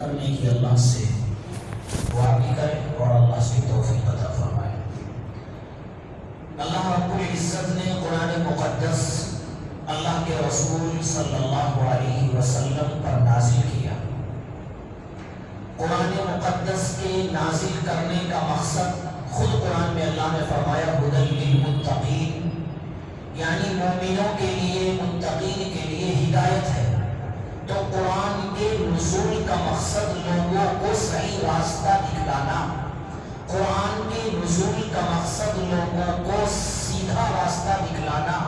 کرنے کی اللہ سے دعا بھی کریں اور اللہ سے توفیق عطا فرمائے۔ اللہ رب العزت نے قرآن مقدس اللہ کے رسول صلی اللہ علیہ وسلم پر نازل کیا۔ قرآن مقدس کے نازل کرنے کا مقصد خود قرآن میں اللہ نے فرمایا ہدی للمتقین، یعنی مومنوں کے لیے، متقین کے لیے ہدایت ہے۔ تو قرآن کے نزول کا مقصد لوگوں کو صحیح راستہ دکھلانا، قرآن کے نزول کا مقصد لوگوں کو سیدھا راستہ دکھلانا،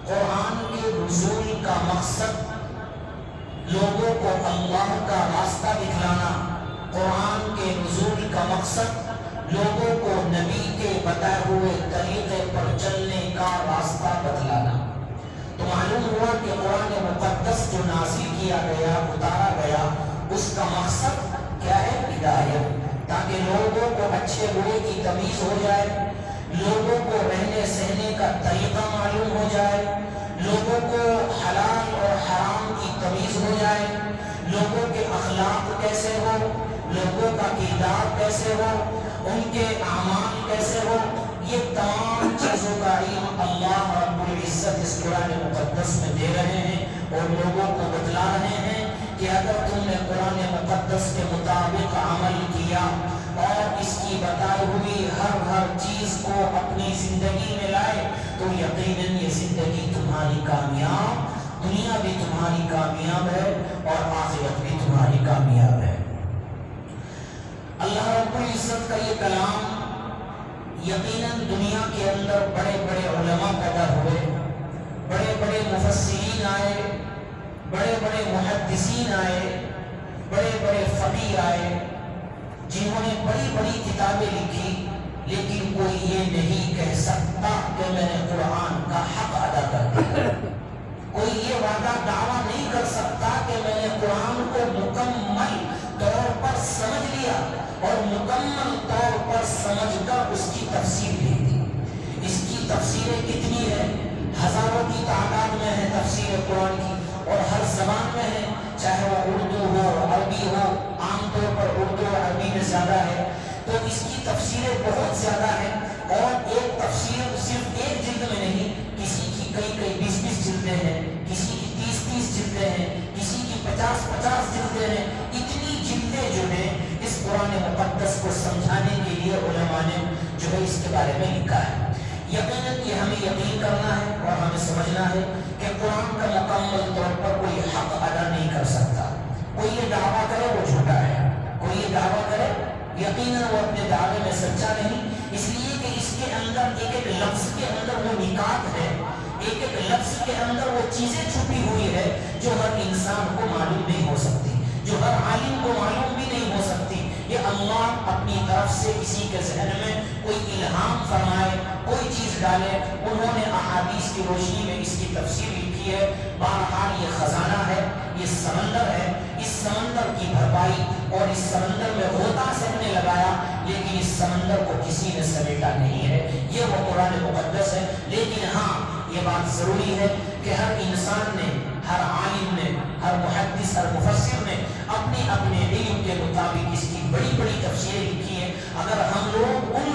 قرآن کے نزول کا مقصد لوگوں کو اللہ کا راستہ دکھلانا، قرآن کے نزول کا مقصد لوگوں کو نبی کے بتائے ہوئے طریقے پر چلنے کا راستہ بتلانا۔ تو معلوم ہوا کہ قرآن مقدس جو نازل کیا گیا، اتارا گیا، اس کا مقصد کیا ہے؟ ہدایت، تاکہ لوگوں کو اچھے برے کی تمیز ہو جائے، لوگوں کو رہنے سہنے کا طریقہ معلوم ہو جائے، لوگوں کو حلال اور حرام کی تمیز ہو جائے، لوگوں کے اخلاق کیسے ہو، لوگوں کا کردار کیسے ہو، ان کے اعمال کیسے ہو، یہ تمام چیزوں کا علم اللہ رب العزت اس قرآن مقدس میں دے رہے ہیں اور لوگوں کو بتلا رہے ہیں کہ اگر تم نے قرآن مقدس کے مطابق عمل کیا اور اس کی بتائی ہوئی ہر چیز کو اپنی زندگی میں لائے تو یقیناً یہ زندگی تمہاری کامیاب، دنیا بھی تمہاری کامیاب ہے اور آخرت بھی تمہاری کامیاب ہے۔ اللہ رب العزت کا یہ کلام یقیناً دنیا کے اندر بڑے بڑے علماء پیدا ہوئے، بڑے بڑے مفسرین آئے، بڑے بڑے محدثین آئے، بڑے بڑے فقیہ آئے، جنہوں نے بڑی بڑی کتابیں لکھی، لیکن کوئی یہ نہیں کہہ سکتا کہ میں نے قرآن کا حق ادا کر دیا۔ کوئی یہ وعدہ دعویٰ نہیں کر سکتا کہ میں نے قرآن کو مکمل طور پر سمجھ لیا اور مکمل طور پر سمجھ کر اس کی تفسیر لکھ دی۔ اس کی تفسیریں کتنی ہیں؟ ہزاروں کی تعداد میں ہے تفسیر قرآن کی، اور ہر زبان میں ہے، چاہے وہ اردو ہو، عربی ہو، عام طور پر اردو اور عربی میں زیادہ ہے، تو اس کی تفسیریں بہت زیادہ ہیں۔ اور ایک تفسیر صرف ایک جلد میں نہیں، کسی کی کئی 20 جلدیں ہیں، کسی کی 30 جلدیں ہیں، کسی کی 50 جلدیں ہیں۔ اتنی جلدیں جو ہیں اس قرآن مقدس کو سمجھانے کے لیے علماء نے جو ہے اس کے بارے میں لکھا ہے۔ یقیناً یہ ہمیں یقین کرنا ہے اور ہمیں سمجھنا ہے کہ قرآن کا مکمل طور پر کوئی حق ادا نہیں کر سکتا۔ کوئی یہ دعویٰ کرے وہ جھوٹا ہے، کوئی یہ دعویٰ کرے یقیناً وہ اپنے دعوے میں سچا نہیں، اس لیے کہ اس کے اندر ایک لفظ کے اندر وہ نکات ہے، ایک لفظ کے اندر وہ چیزیں چھپی ہوئی ہے جو ہر انسان کو معلوم نہیں ہو سکتی، جو ہر عالم کو معلوم بھی نہیں ہو سکتی۔ یہ اللہ اپنی طرف سے کسی کے ذہن میں کوئی الہام فرمائے، کوئی چیز ڈالے، انہوں نے احادیث کی روشنی میں اس کی تفسیر لکھی ہے۔ بہرحال یہ خزانہ ہے، یہ سمندر ہے، اس سمندر کی بھرپائی اور اس سمندر میں غوطہ سب نے لگایا، لیکن اس سمندر کو کسی نے سمیٹا نہیں ہے۔ یہ وہ قرآن مقدس ہے۔ لیکن ہاں یہ بات ضروری ہے کہ ہر انسان نے، ہر عالم نے، ہر محدث، ہر مفسر نے اپنے علم کے مطابق اس کی بڑی بڑی تفسیریں لکھی ہیں۔ اگر ہم لوگ ان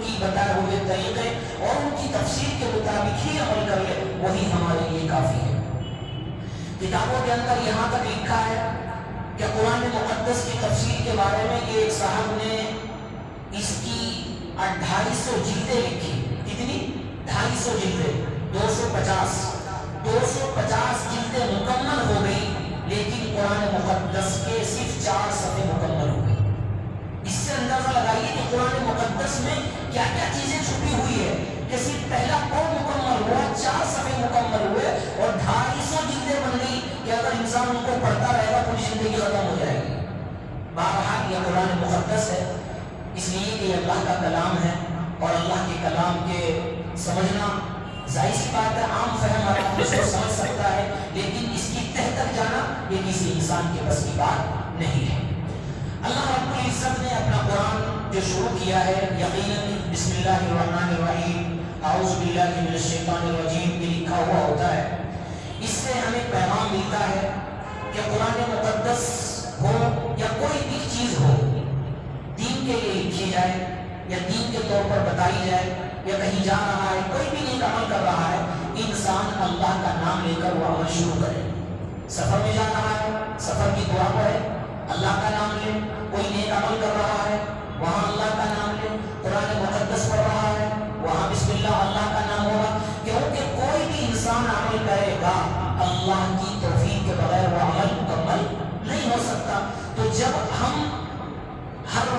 کی بتائے ہوئے طریقے اور ان کی تفسیر کے مطابق ہی عمل کر لیں، وہی ہمارے لیے کافی ہے۔ کتابوں کے اندر یہاں تک لکھا ہے کہ قرآن مقدس کی تفسیر کے بارے میں کہ ایک صاحب نے اس کی 250 جلدیں لکھی۔ کتنی؟ 250 جلدیں، 250 جلدیں مکمل ہو گئی، لیکن قرآن مقدس کے صرف 4 صفحے مکمل ہو گئی۔ اس سے اندازہ لگائیے کہ قرآن مقدس میں کیا کیا چیزیں چھپی ہوئی ہے کہ صرف پہلا قول مکمل ہوا، 4 صفحے مکمل ہوئے اور 250 جلدیں بن گئی کہ اگر انسان ان کو پڑھتا رہے گا پوری زندگی ختم ہو جائے گی۔ بہرحال یہ قرآن مقدس ہے، اس لیے کہ یہ اللہ کا کلام ہے اور اللہ کے کلام کے سمجھنا ظاہر سی بات ہے، عام فہم آدمی اس کو سمجھ سکتا ہے، لیکن اس کی تہ تک جانا یہ کسی انسان کے بس کی بات نہیں ہے۔ اللہ رب العزت نے اپنا قرآن جو شروع کیا ہے، یقیناً بسم اللہ الرحمن الرحیم، اعوذ باللہ من الشیطان الرجیم میں لکھا ہوا ہوتا ہے۔ اس سے ہمیں پیغام ملتا ہے کہ قرآن مقدس ہو یا جائے یا دین کے طور پر بتائی جائے یا کہیں جا رہا ہے کوئی بھی نیک عمل کر رہا ہے انسان اللہ کا نام لے کر وہ عمل شروع کرے. سفر میں جا رہا ہے سفر کی دعا پڑھے اللہ کا نام لے. کوئی نیک عمل کر رہا ہے وہاں اللہ کا نام لے. قرآن مقدس پڑھ رہا ہے وہاں بسم اللہ اللہ کا نام ہوگا. کیونکہ کوئی بھی انسان عمل کرے گا اللہ کی توفیق کے بغیر وہ عمل مکمل نہیں ہو سکتا. تو جب ہم ہر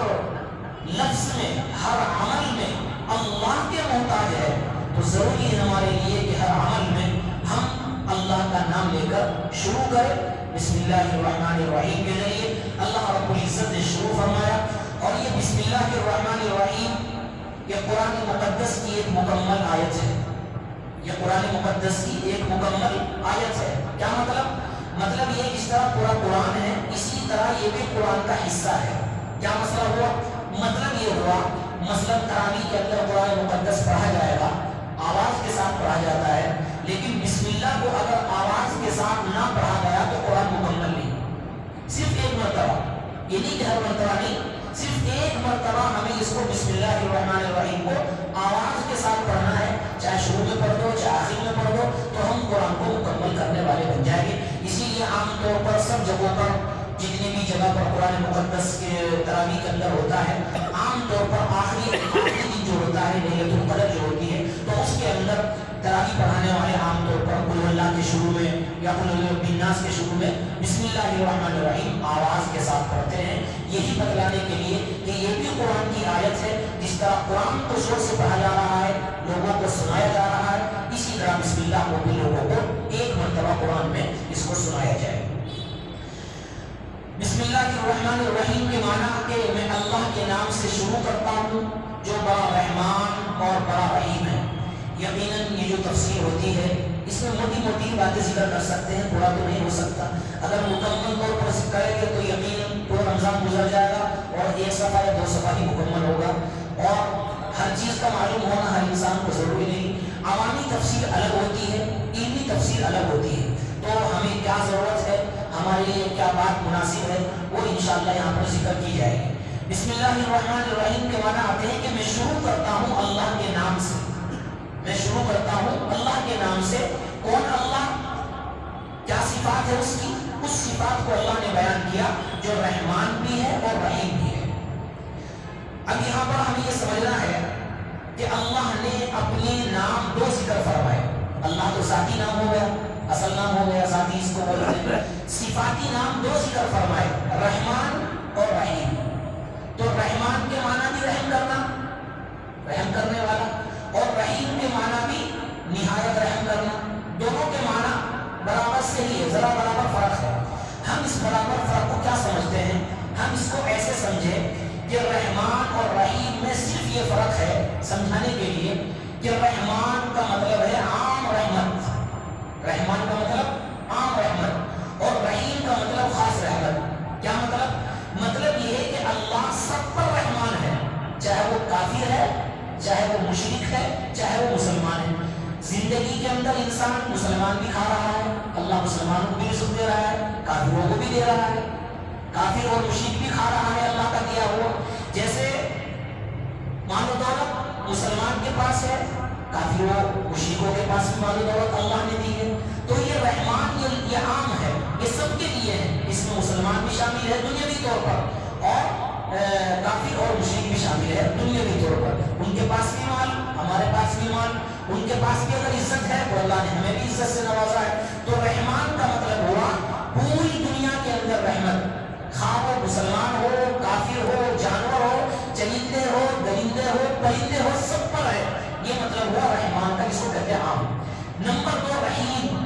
لفظ میں ہر عمل میں اللہ کے محتاج ہے تو ضروری ہے ہمارے لیے کہ ہر عمل میں ہم اللہ کا نام لے کر شروع کریں. بسم اللہ الرحمن الرحیم کے ذریعے اللہ رب العزت نے شروع فرمایا. اور یہ بسم اللہ الرحمن الرحیم یہ قرآن مقدس کی ایک مکمل آیت ہے. یہ قرآن مقدس کی ایک مکمل آیت ہے. کیا مطلب یہ جس طرح پورا قرآن ہے اسی طرح یہ بھی قرآن کا حصہ ہے. کیا مسئلہ ہوا؟ مطلب یہ ہوا مثلا تراویح کے اندر قرآن مقدس پڑھا جائے گا آواز کے ساتھ پڑھا جاتا ہے لیکن بسم اللہ کو اگر آواز کے ساتھ نہ پڑھا گیا تو قرآن مکمل نہیں. صرف ایک مرتبہ یہ نہیں کہ ہر مرتبہ نہیں صرف ایک مرتبہ ہمیں اس کو بسم اللہ الرحمن الرحیم کو آواز کے ساتھ پڑھنا ہے. چاہے شروع میں پڑھ دو چاہے آخر میں پڑھ دو تو ہم قرآن کو مکمل کرنے والے بن جائیں گے. اسی لیے عام طور پر سب جگہوں پر جتنی بھی جگہ پر قرآن مقدس کے تراویح کے اندر ہوتا ہے عام طور پر آخری دن جو ہوتا ہے لیلۃ القدر جو ہوتی ہے تو اس کے اندر تراویح پڑھانے والے عام طور پر قل اللہ کے شروع میں یا قل اعوذ بالناس کے شروع میں بسم اللہ الرحمن الرحیم آواز کے ساتھ پڑھتے ہیں. یہی بتلانے کے لیے کہ یہ بھی قرآن کی آیت ہے. جس طرح قرآن کو زور سے پڑھا جا رہا ہے لوگوں کو سنایا جا رہا ہے اسی طرح بسم اللہ کو بھی لوگوں کو ایک مرتبہ قرآن میں اس کو سنایا جائے. بسم اللہ الرحمن الرحیم کے معنی کہ میں اللہ کے نام سے شروع کرتا ہوں جو بڑا رحمان اور بڑا رحیم ہے. یقیناً یہ جو تفسیر ہوتی ہے اس میں موٹی موٹی باتیں ذکر کر سکتے ہیں پورا تو نہیں ہو سکتا. اگر مکمل طور پر کریں گے تو یقیناً پورا رمضان گزر جائے گا اور ایک صفحہ یا دو صفحہ ہی مکمل ہوگا. اور ہر چیز کا معلوم ہونا ہر انسان کو ضروری نہیں. عوامی تفسیر الگ ہوتی ہے علمی تفسیر الگ ہوتی ہے. تو ہمیں کیا ضرورت ہے ہمارے لیے کیا بات مناسب ہے وہ انشاءاللہ یہاں پر ذکر کی جائے گی. بسم اللہ الرحمن الرحیم کے معنی آتے ہیں کہ میں شروع کرتا ہوں اللہ کے نام سے. میں شروع کرتا ہوں اللہ کے نام سے. کون اللہ؟ کیا صفات ہے اس کی؟ اس صفات کو اللہ نے بیان کیا جو رحمان بھی ہے اور رحیم بھی ہے. اب یہاں پر ہمیں یہ سمجھنا ہے کہ اللہ نے اپنے نام دو ذکر فرمائے. اللہ تو ذاتی نام ہو گیا اصل نام ہو گیا ذاتی اس کو بولتے ہیں. صفاتی نام دو ذکر فرمائے رحمان اور رحیم. تو رحمان کے معنی بھی رحم کرنا رحم کرنے والا اور رحیم کے معنی بھی نہایت رحم کرنا. دونوں کے معنی برابر سے ہی ہے ذرا برابر فرق ہے. ہم اس برابر فرق کو کیا سمجھتے ہیں؟ ہم اس کو ایسے سمجھیں کہ رحمان اور رحیم میں صرف یہ فرق ہے سمجھانے کے لیے کہ رحمان کا مطلب ہے عام رحمت. رحمان کا مطلب عام رحمت اور رحیم کا مطلب خاص رحمت. کیا مطلب یہ ہے کہ اللہ سب پر رحمان ہے چاہے وہ کافر ہے چاہے وہ مشرک ہے چاہے وہ مسلمان ہے. زندگی کے اندر انسان مسلمان بھی کھا رہا ہے اللہ مسلمانوں کو بھی رزق دے رہا ہے کافروں کو بھی دے رہا ہے. کافر اور مشرک بھی کھا رہا ہے اللہ کا دیا ہوا. جیسے مال و دولت مسلمان کے پاس ہے کافروں مشرکوں کے پاس بھی مال و دولت اللہ نے دی ہے. تو یہ رحمان یہ عام ہے یہ سب کے لیے ہے. اس میں مسلمان بھی شامل ہے دنیاوی طور پر اور کافر اور مشرک بھی شامل ہے دنیاوی طور پر. ان کے پاس بھی مال ہمارے پاس بھی مال. ان کے پاس بھی اگر عزت ہے تو اللہ نے ہمیں بھی عزت سے نوازا ہے. تو رحمان کا مطلب ہوا پوری دنیا کے اندر رحمت. خواہ وہ مسلمان ہو کافر ہو جانور ہو چرندے ہو درندے ہو پرندے ہو سب پر ہے. یہ مطلب ہوا رحمان کا جس کو کہتے ہیں عام. نمبر 2 رحیم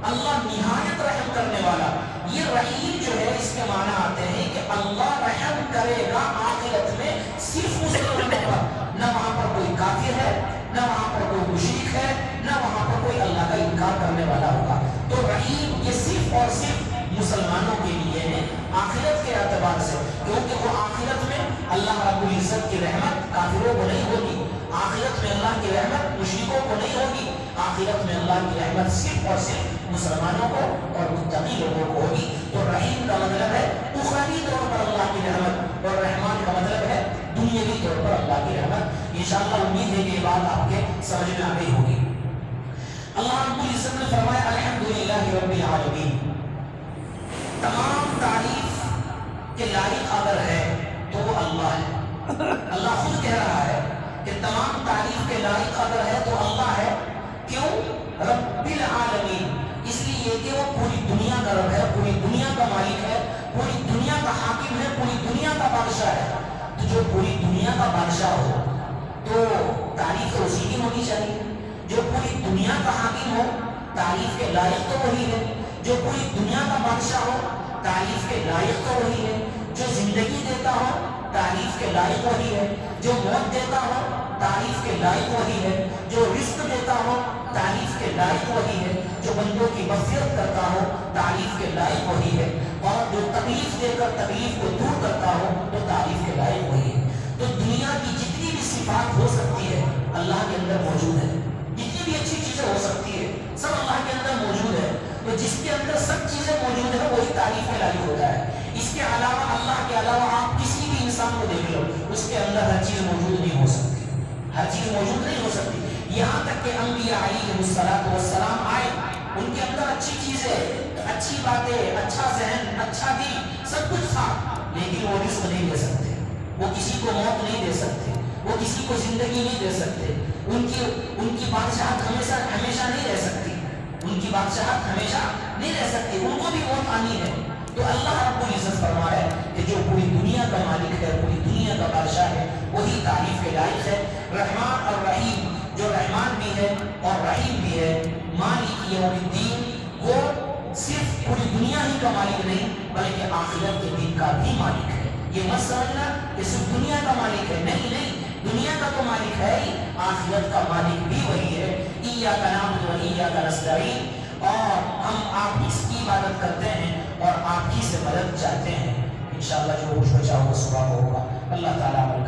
اللہ نہایت رحم کرنے والا. یہ رحیم جو ہے اس کے معنی آتے ہیں کہ اللہ رحم کرے گا آخرت میں صرف مسلمانوں پر. نہ وہاں پر کوئی کافر ہے نہ وہاں پر کوئی مشرک ہے نہ وہاں پر کوئی اللہ کا انکار کرنے والا ہوگا. تو رحیم یہ صرف اور صرف مسلمانوں کے لیے ہے آخرت کے اعتبار سے. کیونکہ وہ آخرت میں اللہ رب العزت کی رحمت کافروں کو نہیں ہوگی. آخرت میں اللہ کی رحمت مشرکوں کو نہیں ہوگی. آخرت میں اللہ کی رحمت صرف اور صرف مسلمانوں کو اور متقی لوگوں کو ہوگی. تو رحیم کا مطلب ہے اخروی طور پر اللہ کی رحمت اور رحمان کا مطلب ہے دنیاوی طور انشاءاللہ امید ہے کہ یہ بات آپ کے سمجھ میں آ گئی ہوگی۔ اللہ رب العزت نے فرمایا الحمدللہ رب العالمین، تمام تعریف کے لائق اگر ہے تو وہ اللہ ہے۔ اللہ خود کہہ رہا ہے کہ تمام تعریف کے لائق اگر ہے تو اللہ ہے۔ کیوں؟ رب العالمین، اس لیے کہ وہ پوری دنیا کا رب ہے، پوری دنیا کا مالک ہے، پوری دنیا کا حاکم ہے، پوری دنیا کا بادشاہ ہے۔ تو جو پوری دنیا کا بادشاہ ہو تو تعریف تو اسی کی ہونی چاہیے۔ جو پوری دنیا کا حاکم ہو تعریف کے لائق تو وہی ہے۔ جو پوری دنیا کا بادشاہ ہو تعریف کے لائق تو وہی ہے۔ جو زندگی دیتا ہو تعریف کے لائق وہی ہے۔ جو موت دیتا ہو تعریف کے لائق وہی ہے۔ جو رزق دیتا ہو تعریف کے لائق وہی ہے۔ جو بندوں کی مغفرت کرتا ہو تعریف کے لائق وہی ہے۔ اور جو تکلیف دے کر تکلیف کو دور کرتا ہو تو تعریف کے لائق وہی ہے۔ تو دنیا کی جتنی بھی صفات ہو سکتی ہے اللہ کے اندر موجود ہے۔ جتنی بھی اچھی چیزیں ہو سکتی ہے سب اللہ کے اندر موجود ہے۔ تو جس کے اندر سب چیزیں موجود ہیں وہی تعریف کے لائق ہوتا ہے۔ اس کے علاوہ اللہ کے علاوہ آپ کسی بھی انسان کو دیکھ لو، اس کے اندر ہر چیز موجود نہیں ہو سکتی، ہر چیز موجود نہیں ہو سکتی۔ یہاں تک کہ انبیاء علیہ السلام آئے، ان کے اندر اچھی چیزیں، اچھی باتیں، اچھا ذہن، اچھا دل، سب کچھ تھا، لیکن وہ رزق نہیں دے سکتے، وہ کسی کو موت نہیں دے سکتے، وہ کسی کو زندگی نہیں دے سکتے، ان کی بادشاہت ہمیشہ نہیں رہ سکتی، ان کی بادشاہت ہمیشہ نہیں رہ سکتی، ان کو بھی موت آنی ہے۔ تو اللہ رب العزت فرما ہے کہ جو پوری دنیا کا مالک ہے، پوری دنیا کا بادشاہ ہے، وہی تعریف کے لائق ہے۔ رحمان اور رحیم، جو رحمان بھی ہے اور رحیم بھی ہے، مالک یوم الدین، وہ صرف پوری دنیا ہی کا مالک نہیں بلکہ آخرت کے دن کا بھی مالک ہے۔ یہ مت سمجھنا کہ صرف دنیا کا مالک ہے، نہیں، دنیا کا تو مالک ہے ہی، آخرت کا مالک بھی وہی ہے۔ ایاک نعبد و ایاک نستعین، اور ہم آپ اس کی عبادت کرتے ہیں اور آپ ہی سے مدد چاہتے ہیں۔ انشاءاللہ جو کچھ بچا ہوگا صبح کو ہوگا، اللہ تعالیٰ